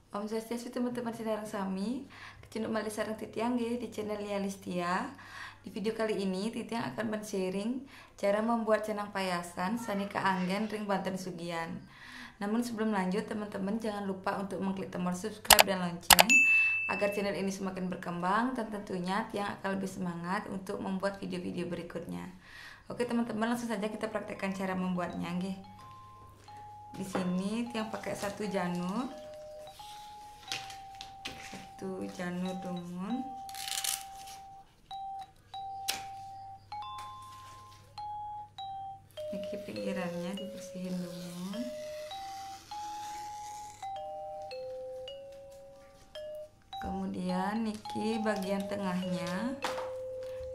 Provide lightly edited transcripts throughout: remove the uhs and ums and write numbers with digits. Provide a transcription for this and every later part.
Om Swastiastu teman-teman sedherek sami, kecunduk malih sareng Titiang di channel Lia Listia. Di video kali ini Titiang akan men-sharing cara membuat cenang payasan Sanika Anggen ring Banten Sugian. Namun sebelum lanjut teman-teman jangan lupa untuk mengklik tombol subscribe dan lonceng agar channel ini semakin berkembang dan tentunya Tiang akan lebih semangat untuk membuat video-video berikutnya. Oke teman-teman, langsung saja kita praktekkan cara membuatnya nggih. Di sini Tiang pakai satu janur dumun, niki pinggirannya dibersihin dumun, kemudian niki bagian tengahnya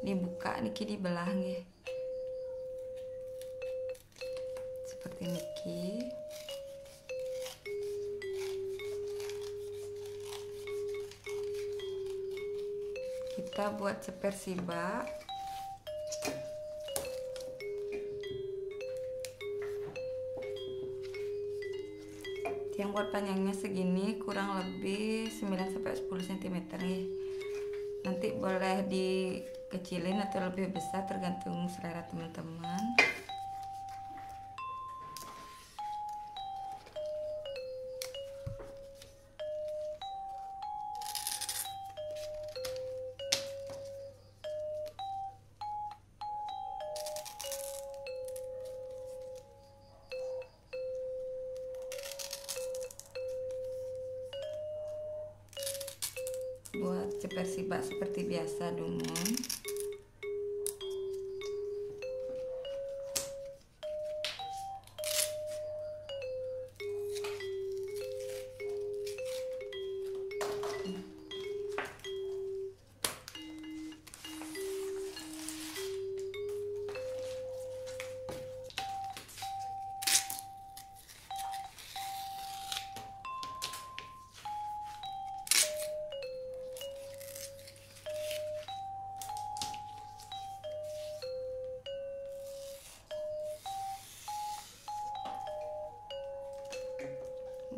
dibuka, niki dibelah nggih seperti niki. Kita buat ceper siba. Yang buat panjangnya segini, kurang lebih 9-10 cm nih. Nanti boleh dikecilin atau lebih besar tergantung selera teman-teman. Buat ceper sibak seperti biasa dumun.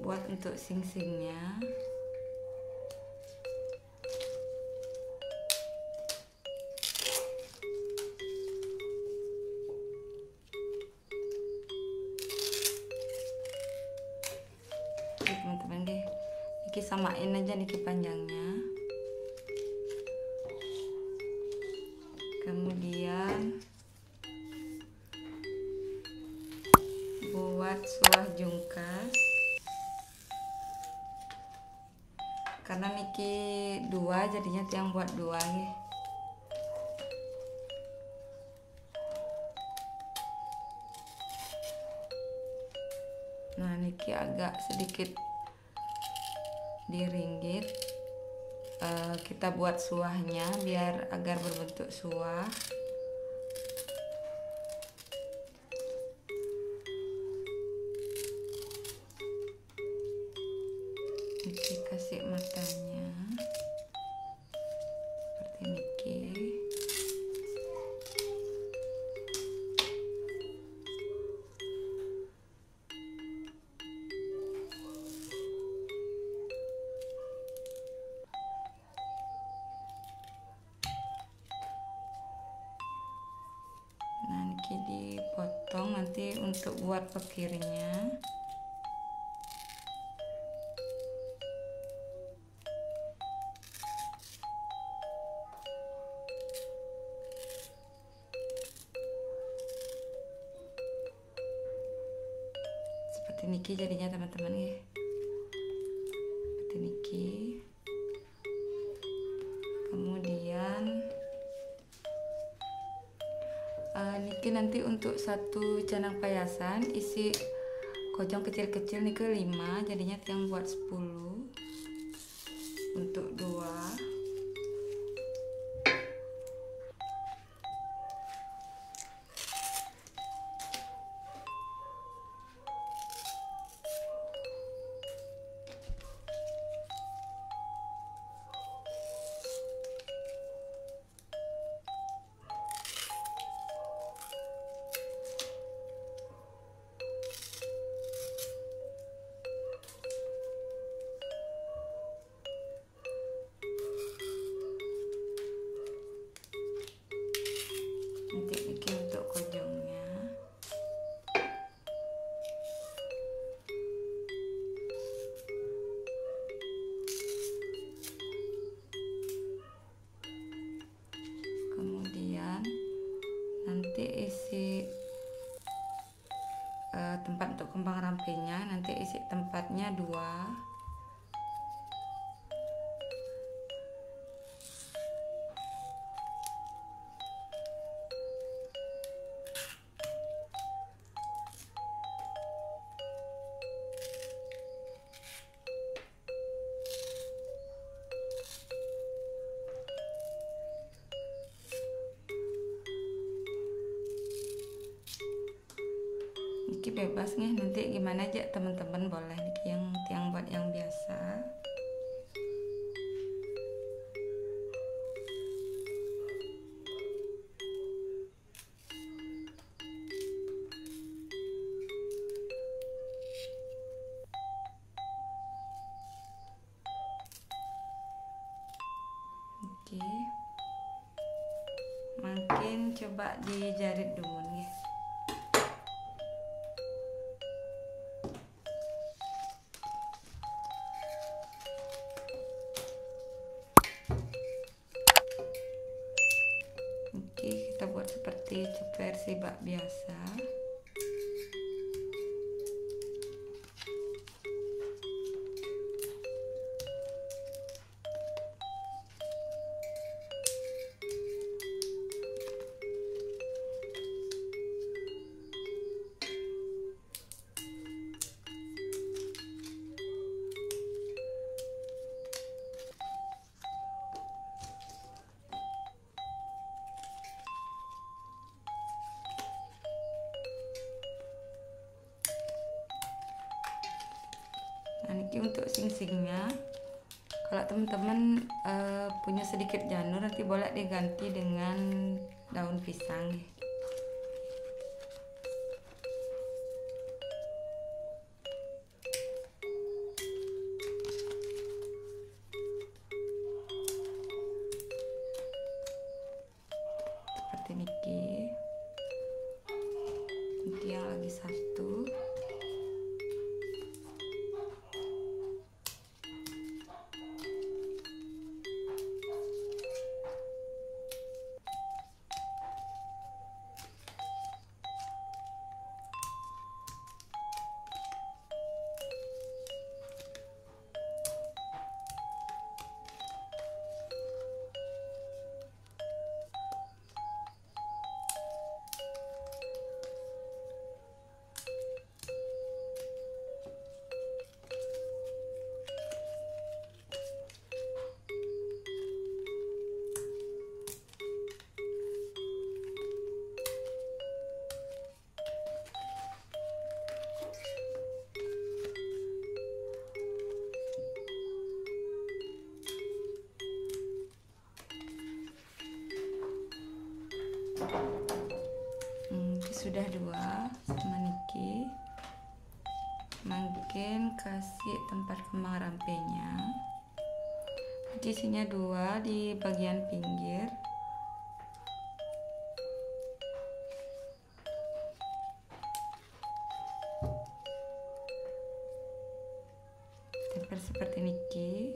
Buat untuk sing-singnya, teman-teman deh, niki samain aja niki panjangnya. Kemudian buat suah jungkas, karena niki dua jadinya Tiang buat dua ya. Nah niki agak sedikit diringgit, kita buat suahnya biar agar berbentuk suah. Niki kasih matanya seperti niki. Nah niki dipotong nanti untuk buat pekirnya. Seperti niki jadinya teman-teman ya. Seperti niki. Kemudian niki nanti untuk satu canang payasan isi kojong kecil-kecil niki 5, jadinya Tiang buat 10 untuk 2. Niki bebas nih, nanti gimana aja teman-teman boleh niki yang buat yang biasa. Oke, makin coba dijarit dulu nih. Oke, kita buat seperti versi bak biasa. Nah, ini untuk sing-singnya. Kalau teman-teman punya sedikit janur, nanti boleh diganti dengan daun pisang. Seperti niki. Nanti yang lagi satu. Sudah dua sama niki. Makin kasih tempat kembang rampenya. Di sini dua di bagian pinggir. Tempel seperti niki.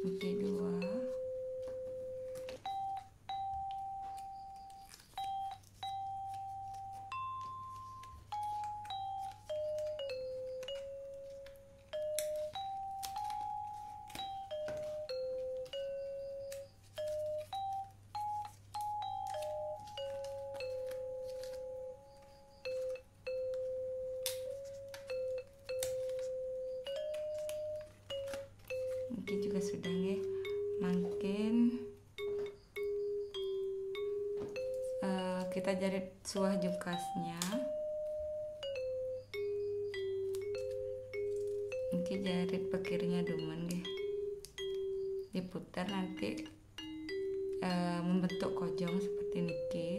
Oke, dua. Mungkin juga sudah ya. Makin kita jarit suah jukasnya. Mungkin jarit pekirnya duman ya. Diputar nanti membentuk kojong seperti niki.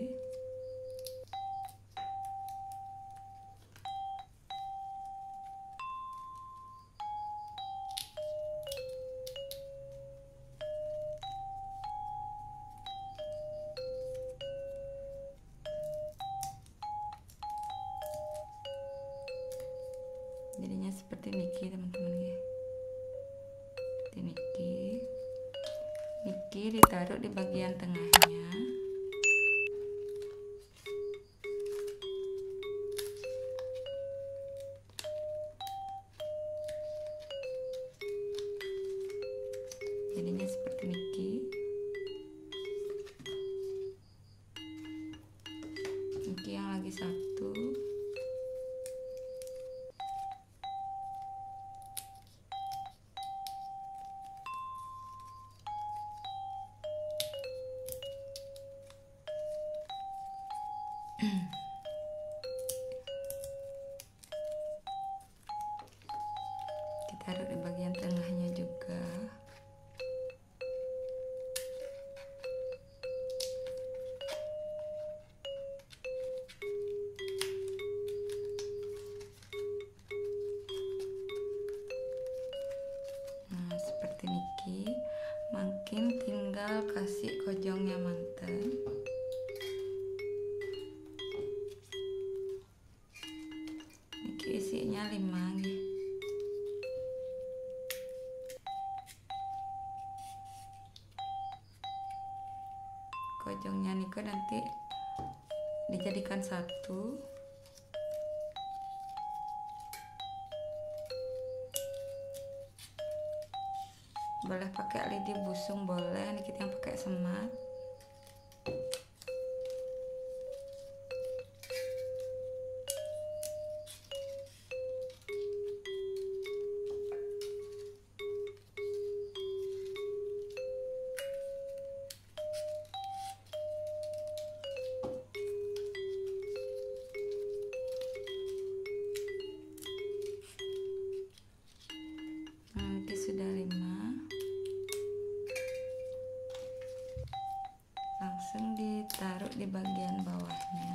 Jadinya seperti niki teman-teman ya. Seperti niki. Niki ditaruh di bagian tengahnya. Jadinya lagi satu. Kita taruh di bagian tengahnya juga. Nah, seperti niki. Makin tinggal kasih kojongnya manten. Niki isinya 5 nih. Kojongnya nika nanti dijadikan satu. Boleh pakai lidi busung, boleh. Ini kita yang pakai semat. Nanti sudah 5. Langsung ditaruh di bagian bawahnya.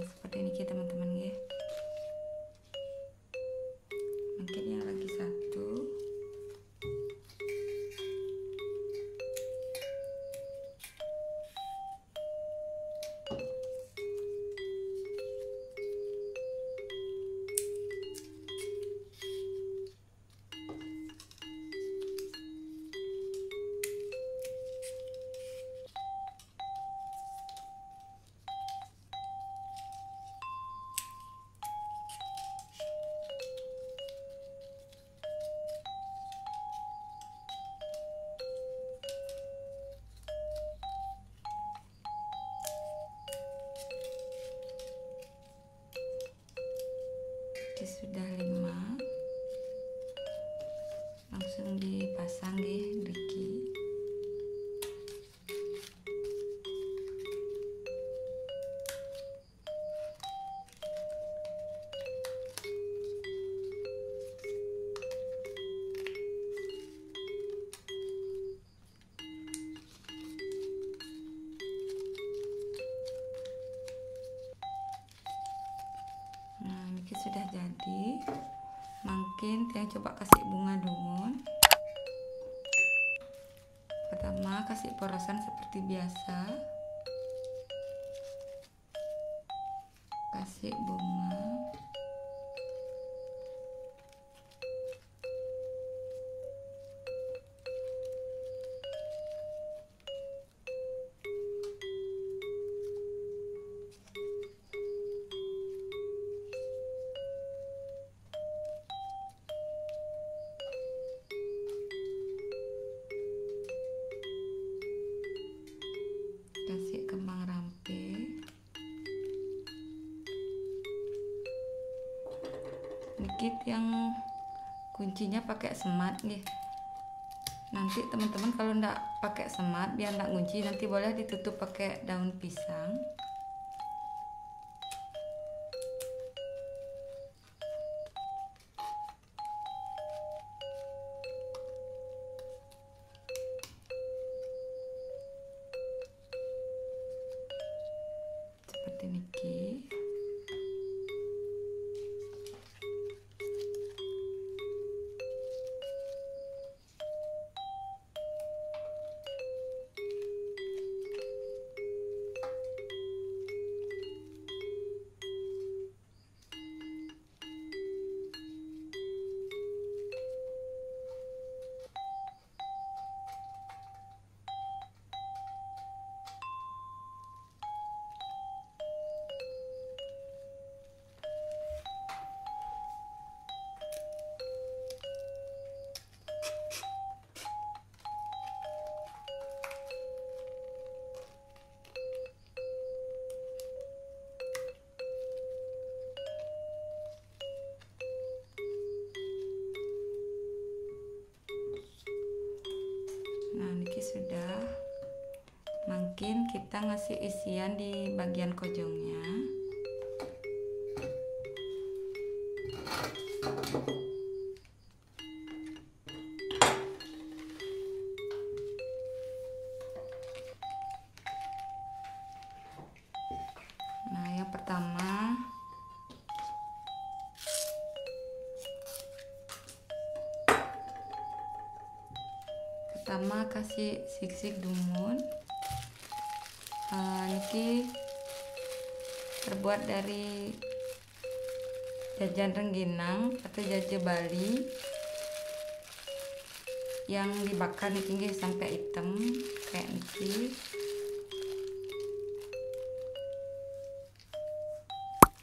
Seperti ini teman-teman ya. Mungkin yang lagi satu. Ini sudah 5. Langsung dipasang ya, Riki. Sudah jadi. Makin yang coba kasih bunga dumun. Pertama kasih porosan seperti biasa. Kasih bunga. Kasih kembang rampe. Dikit yang kuncinya pakai semat nih. Nanti teman-teman kalau ndak pakai semat biar ndak kunci, nanti boleh ditutup pakai daun pisang. Seperti niki. mungkin kita ngasih isian di bagian kojongnya. Nah, yang pertama kasih siksik dumun. Niki terbuat dari jajan rengginang atau jaje Bali yang dibakar niki sampai hitam kayak niki.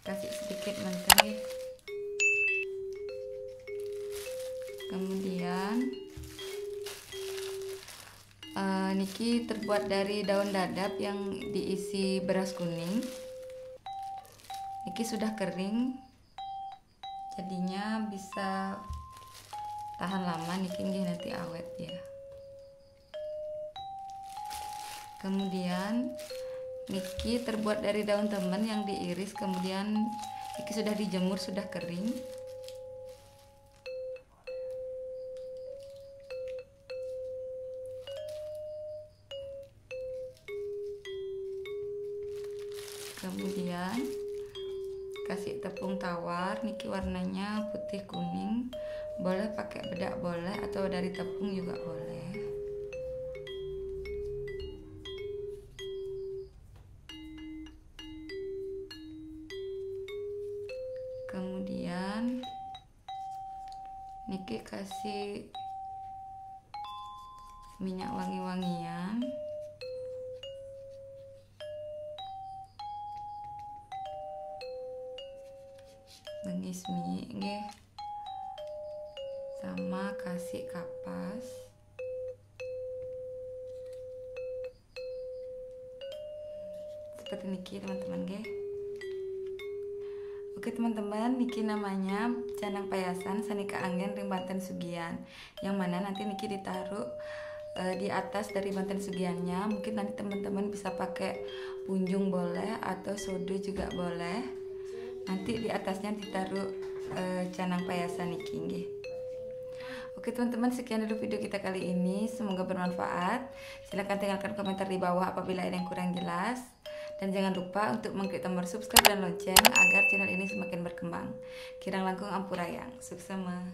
Kasih sedikit menteri. Kemudian niki terbuat dari daun dadap yang diisi beras kuning. Niki sudah kering, jadinya bisa tahan lama. Niki nanti awet ya. Kemudian niki terbuat dari daun temen yang diiris, kemudian niki sudah dijemur, sudah kering. Kemudian kasih tepung tawar, niki warnanya putih kuning, boleh pakai bedak boleh atau dari tepung juga boleh. Kemudian niki kasih minyak wangi-wangian. Ngismi nggih, sama kasih kapas. Seperti niki teman-teman nggih. Oke teman-teman, niki namanya canang payasan Sanika Anggen ring Banten Sugian, yang mana nanti niki ditaruh di atas dari Banten Sugiannya. Mungkin nanti teman-teman bisa pakai punjung boleh atau sodo juga boleh. Nanti di atasnya ditaruh canang payasan niki nggih. Oke teman-teman, sekian dulu video kita kali ini, semoga bermanfaat. Silahkan tinggalkan komentar di bawah apabila ada yang kurang jelas, dan jangan lupa untuk mengklik tombol subscribe dan lonceng agar channel ini semakin berkembang. Kirang langkung ampurayang, suksema.